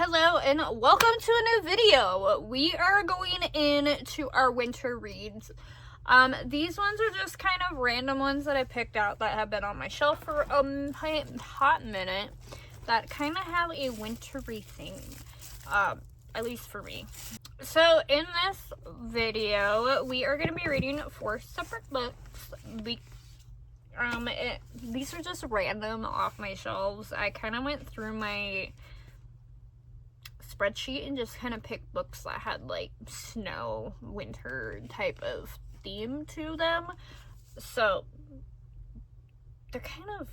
Hello and welcome to a new video. We are going into our winter reads. These ones are just kind of random ones that I picked out that have been on my shelf for a hot minute that kind of have a wintry theme, at least for me. So in this video, we are going to be reading 4 separate books. These are just random off my shelves. I kind of went through my spreadsheet and just kind of picked books that had like snow, winter type of theme to them. So they're kind of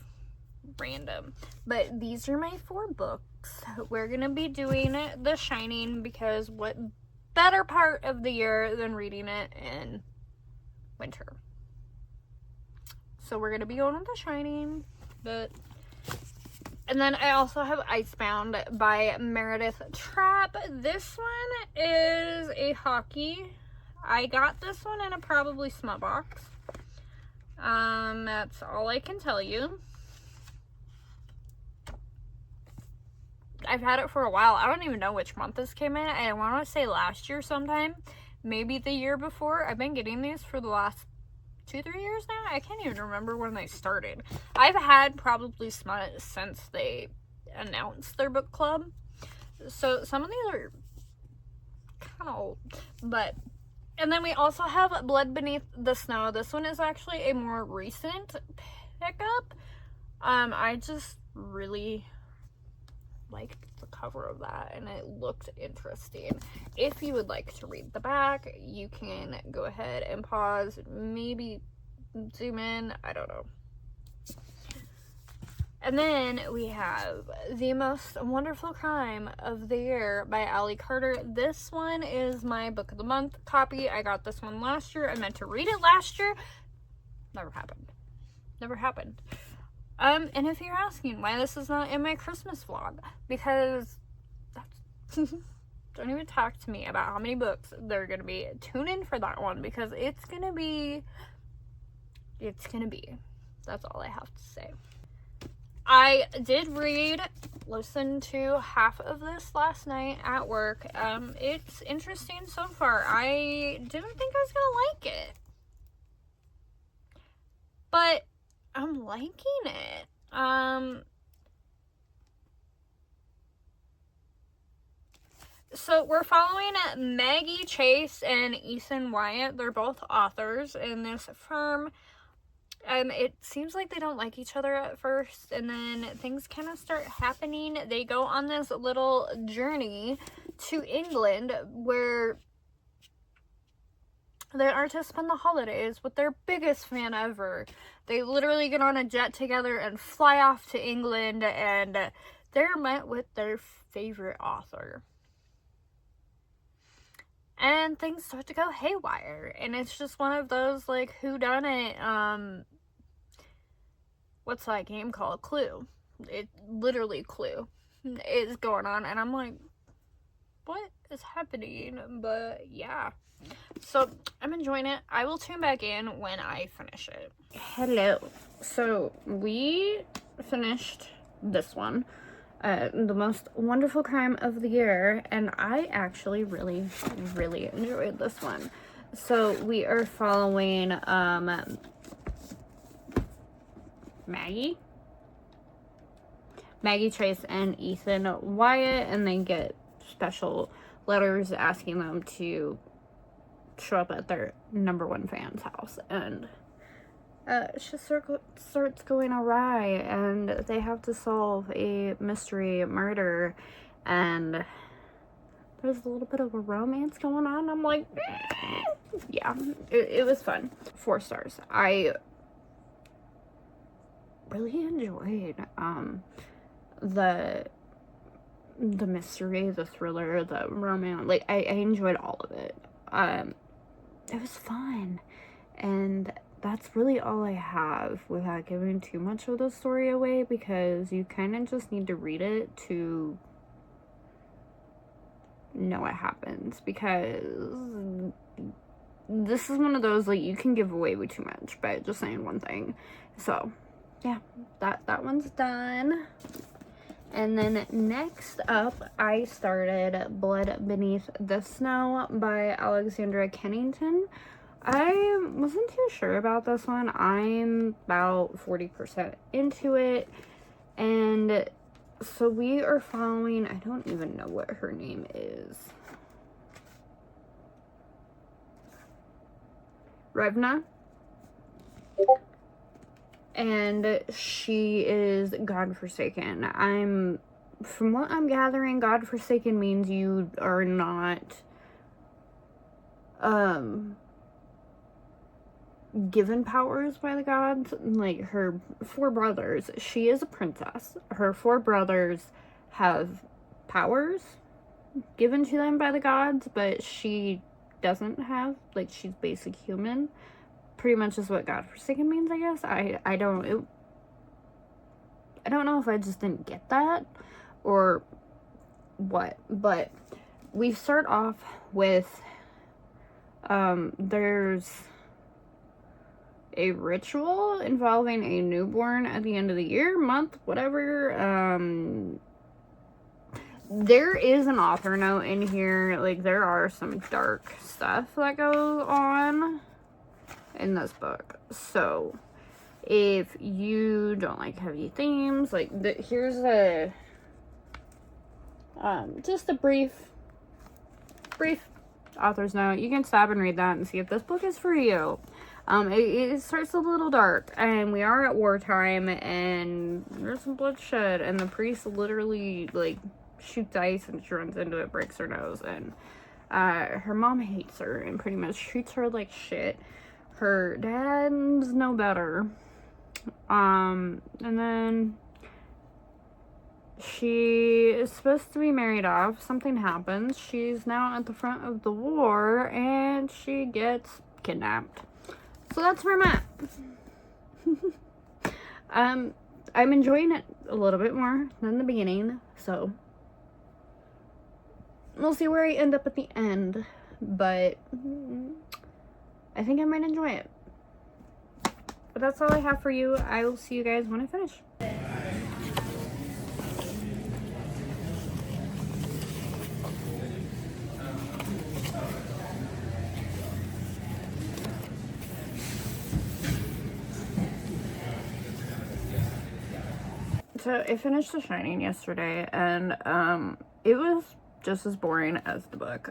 random. But these are my 4 books. We're going to be doing The Shining because what better part of the year than reading it in winter? So we're going to be going with The Shining, and then I also have Icebound by Meredith Trapp. This one is a hockey. I got this one in a probably smut box. That's all I can tell you. I've had it for a while. I don't even know which month this came in. I want to say last year sometime. Maybe the year before. I've been getting these for the last 2-3 years now. I can't even remember when they started. I've had probably smut since they announced their book club. So some of these are kind of old. And then we also have Blood Beneath the Snow. This one is actually a more recent pickup. I just really liked the cover of that and it looked interesting. If you would like to read the back, you can go ahead and pause, maybe zoom in, I don't know. And then we have The Most Wonderful Crime of the Year by Allie Carter. This one is my book of the month copy. I got this one last year. I meant to read it last year. Never happened. And if you're asking why this is not in my Christmas vlog, because don't even talk to me about how many books they're gonna be. Tune in for that one because it's gonna be. That's all I have to say. I did listen to half of this last night at work. It's interesting so far. I didn't think I was gonna like it, but I'm liking it. So we're following Maggie Chase and Ethan Wyatt. They're both authors in this firm. It seems like they don't like each other at first, and then things kind of start happening. They go on this little journey to England where they are to spend the holidays with their biggest fan ever. They literally get on a jet together and fly off to England, and they're met with their favorite author. And things start to go haywire, and it's just one of those, like, whodunit, what's that game called? Clue. It literally Clue is going on, and I'm like, what is happening? But yeah. So, I'm enjoying it. I will tune back in when I finish it. Hello. So, we finished this one. The Most Wonderful Crime of the Year. And I actually really, really enjoyed this one. So, we are following, Maggie Chase and Ethan Wyatt. And they get special letters asking them to show up at their #1 fan's house, and it just starts going awry, and they have to solve a mystery murder, and there's a little bit of a romance going on. I'm like, yeah, it was fun. 4 stars. I really enjoyed the mystery, the thriller, the romance. Like, I enjoyed all of it. It was fun, and that's really all I have without giving too much of the story away, because you kind of just need to read it to know what happens, because this is one of those, like, you can give away way too much by just saying one thing. So yeah, that one's done. And then next up, I started Blood Beneath the Snow by Alexandra Kennington. I wasn't too sure about this one. I'm about 40% into it. And so we are following, I don't even know what her name is. Revna. And she is godforsaken. From what I'm gathering, godforsaken means you are not, given powers by the gods. Like, her 4 brothers, she is a princess. Her 4 brothers have powers given to them by the gods, but she doesn't have. Like, she's basic human. Pretty much is what godforsaken means, I guess. I don't know if I just didn't get that or what, but we start off with there's a ritual involving a newborn at the end of the year, month, whatever. There is an author note in here. Like, there are some dark stuff that goes on in this book. So if you don't like heavy themes, like, here's a just a brief author's note. You can stop and read that and see if this book is for you. It starts a little dark, and we are at wartime, and there's some bloodshed, and the priest literally, like, shoots ice, and she runs into it, breaks her nose, and her mom hates her and pretty much treats her like shit. Her dad's no better. And then she is supposed to be married off. Something happens. She's now at the front of the war, and she gets kidnapped. So that's where I'm at. I'm enjoying it a little bit more than the beginning, so we'll see where I end up at the end, but I think I might enjoy it. But that's all I have for you. I will see you guys when I finish. So I finished The Shining yesterday, and it was just as boring as the book.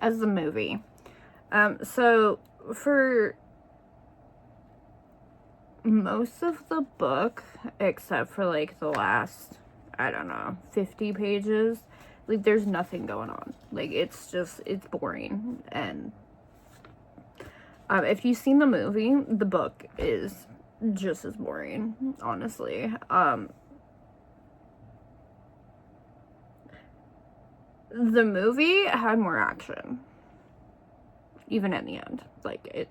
As the movie. So for most of the book, except for like the last, I don't know, 50 pages, like, there's nothing going on. Like, it's boring. And if you've seen the movie, the book is just as boring, honestly. The movie had more action, even in the end. Like, it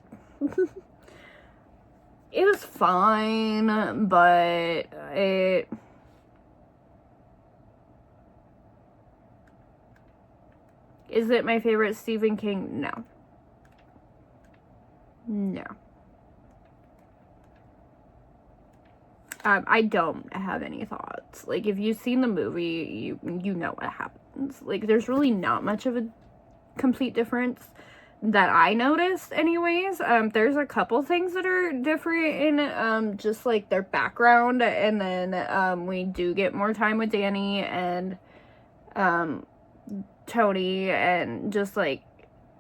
it was fine, but is it my favorite Stephen King? No. I don't have any thoughts. Like, if you've seen the movie, you know what happens. Like, there's really not much of a complete difference that I noticed anyways. There's a couple things that are different in just like their background, and then we do get more time with Danny and Tony, and just like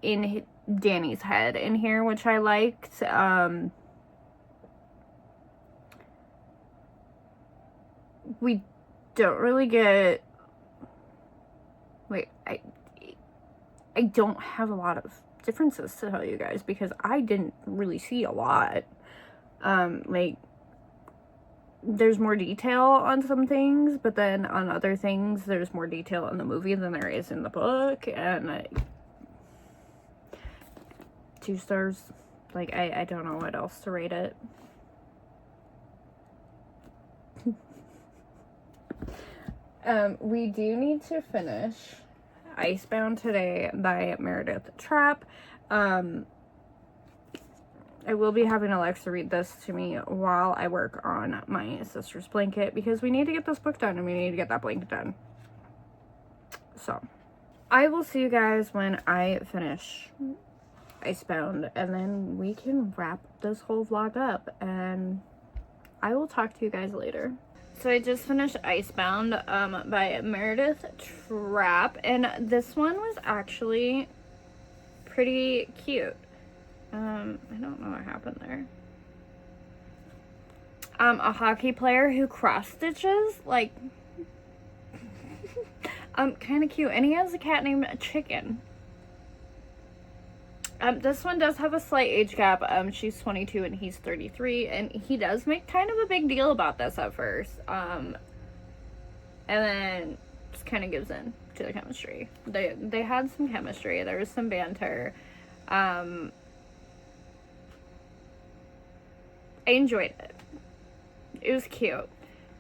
in Danny's head in here, which I liked. We don't really get, wait, I don't have a lot of differences to tell you guys, because I didn't really see a lot. Like, there's more detail on some things, but then on other things, there's more detail in the movie than there is in the book, and 2 stars. Like, I don't know what else to rate it. We do need to finish Icebound today by Meredith Trapp. I will be having Alexa read this to me while I work on my sister's blanket, because we need to get this book done and we need to get that blanket done. So, I will see you guys when I finish Icebound, and then we can wrap this whole vlog up, and I will talk to you guys later. So I just finished Icebound by Meredith Trapp, and this one was actually pretty cute. I don't know what happened there. A hockey player who cross stitches, like, kind of cute, and he has a cat named Chicken. This one does have a slight age gap. She's 22 and he's 33, and he does make kind of a big deal about this at first. And then just kind of gives in to the chemistry. They had some chemistry. There was some banter. I enjoyed it. It was cute.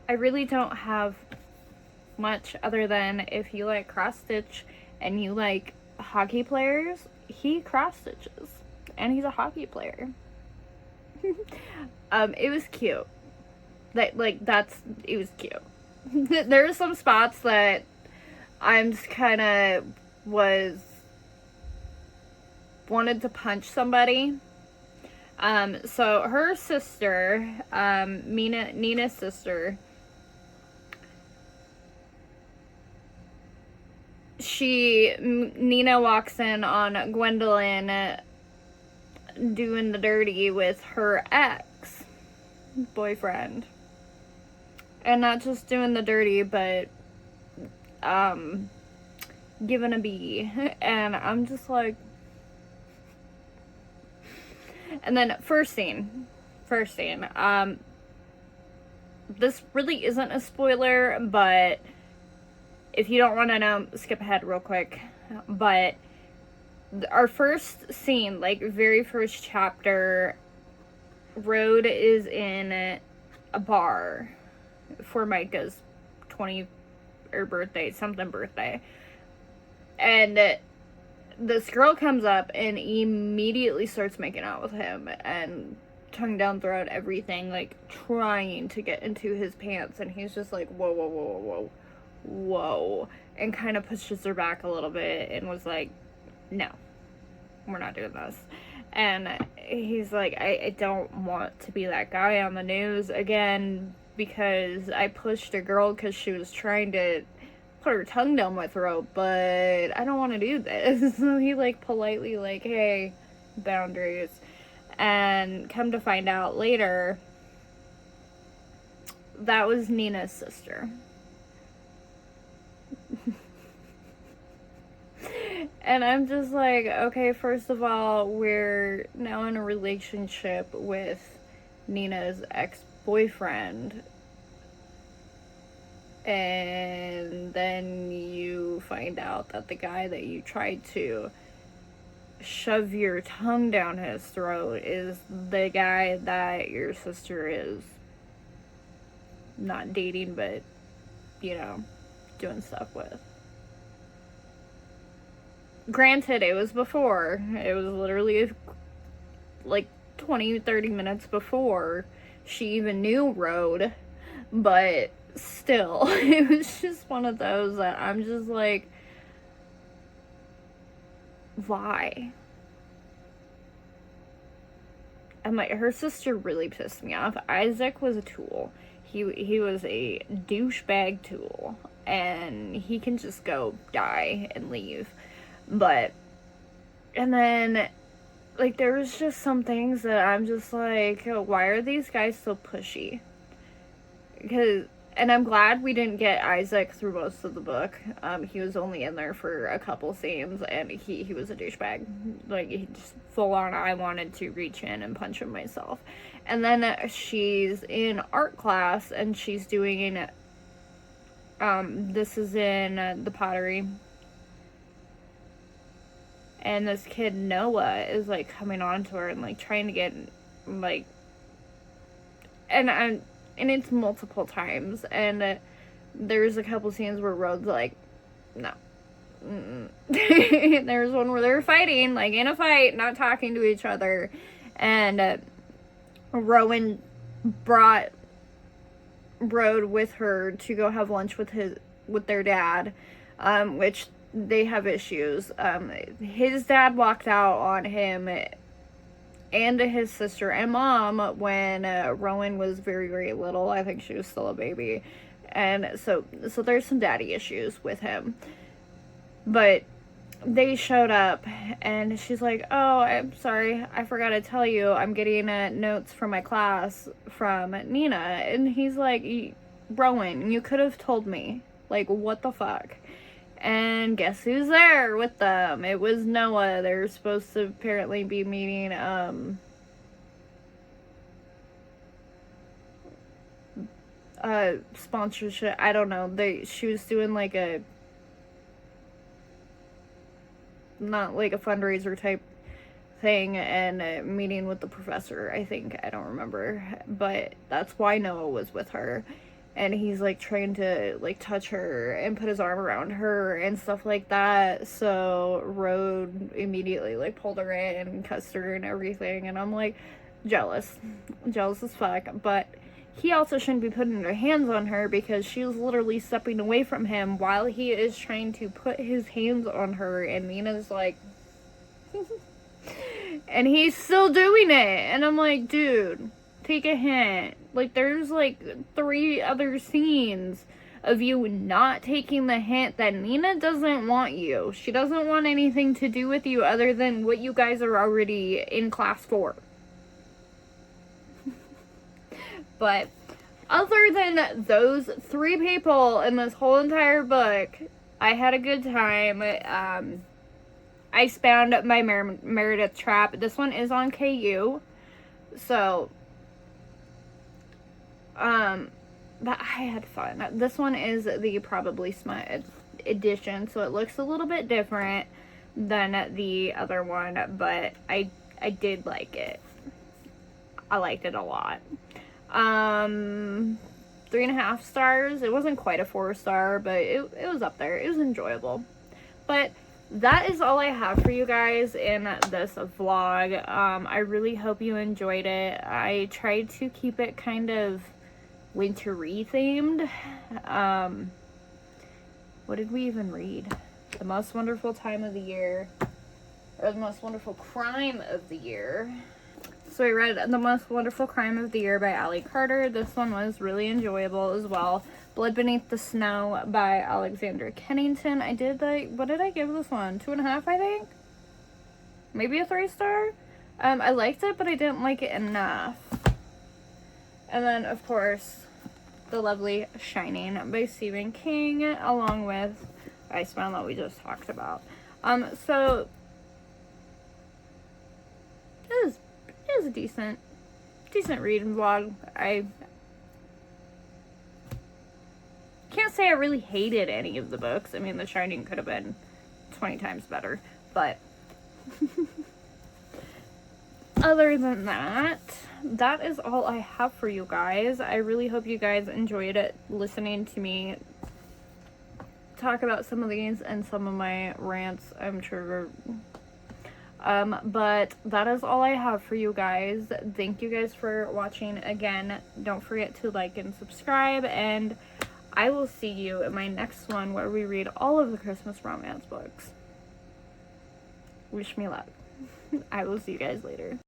I really don't have much other than, if you like cross stitch and you like hockey players, he cross stitches and he's a hockey player. It was cute. It was cute. There are some spots that I'm just kind of wanted to punch somebody. So her sister, Nina's sister, Nina walks in on Gwendolyn doing the dirty with her ex-boyfriend. And not just doing the dirty, but giving a B. And I'm just like... And then first scene. This really isn't a spoiler, but if you don't want to know, skip ahead real quick. But our first scene, like very first chapter, Rhode is in a bar for Micah's 20th birthday. And this girl comes up and immediately starts making out with him and tongue down throat, everything, like trying to get into his pants, and he's just like, whoa, and kind of pushes her back a little bit and was like, no, we're not doing this. And he's like, I don't want to be that guy on the news again, because I pushed a girl because she was trying to put her tongue down my throat, but I don't want to do this. So he like politely like, hey, boundaries. And come to find out later, that was Nina's sister. And I'm just like, okay, first of all, we're now in a relationship with Nina's ex-boyfriend. And then you find out that the guy that you tried to shove your tongue down his throat is the guy that your sister is not dating, but, you know, doing stuff with. Granted, it was before. It was literally like 20-30 minutes before she even knew Rhode, but still, it was just one of those that I'm just like, why? And like, her sister really pissed me off. Isaac was a tool. He was a douchebag tool, and he can just go die and leave. But, and then, like, there was just some things that I'm just like, why are these guys so pushy? Because, and I'm glad we didn't get Isaac through most of the book. He was only in there for a couple scenes, and he was a douchebag. Like, he just full on, I wanted to reach in and punch him myself. And then she's in art class, and she's doing, this is in the pottery. And this kid, Noah, is, like, coming on to her and, like, trying to get, like... And it's multiple times. And there's a couple scenes where Rhode's like, no. There's one where they're fighting, like, in a fight, not talking to each other. and Rowan brought Rode with her to go have lunch with their dad, which they have issues. His dad walked out on him and his sister and mom when Rowan was very, very little. I think she was still a baby. And so there's some daddy issues with him. But they showed up and she's like, oh, I'm sorry, I forgot to tell you, I'm getting notes from my class from Nina. And he's like, Rowan, you could have told me. Like, what the fuck? And guess who's there with them? It was Noah. They're supposed to apparently be meeting, sponsorship. I don't know. She was doing like not like a fundraiser type thing, and a meeting with the professor, I think. I don't remember. But that's why Noah was with her. And he's like trying to like touch her and put his arm around her and stuff like that. So Rode immediately like pulled her in and kissed her and everything. And I'm like, jealous as fuck. But he also shouldn't be putting their hands on her because she was literally stepping away from him while he is trying to put his hands on her. And Nina's like, and he's still doing it. And I'm like, dude, take a hint. Like, there's like 3 other scenes of you not taking the hint that Nina doesn't want you. She doesn't want anything to do with you other than what you guys are already in class for. But other than those 3 people in this whole entire book, I had a good time. I found my Meredith Trap. This one is on KU. So, but I had fun. This one is the Probably Smut edition, so it looks a little bit different than the other one, but I did like it. I liked it a lot. 3.5 stars. It wasn't quite a 4-star, but it was up there. It was enjoyable. But that is all I have for you guys in this vlog. I really hope you enjoyed it. I tried to keep it kind of wintery themed. What did we even read? The Most Wonderful Time of the Year, or The Most Wonderful Crime of the Year. So I read The Most Wonderful Crime of the Year by Allie Carter. This one was really enjoyable as well. Blood Beneath the Snow by Alexandra Kennington. I did like, what did I give this one? 2.5, I think? Maybe a 3-star? I liked it, but I didn't like it enough. And then, of course, the lovely Shining by Stephen King, along with Icebound that we just talked about. So it was a decent reading vlog. I can't say I really hated any of the books. I mean, The Shining could have been 20 times better, but other than that, that is all I have for you guys. I really hope you guys enjoyed it, listening to me talk about some of these and some of my rants, I'm sure. But that is all I have for you guys. Thank you guys for watching. Again, don't forget to like and subscribe, and I will see you in my next one where we read all of the Christmas romance books. Wish me luck. I will see you guys later.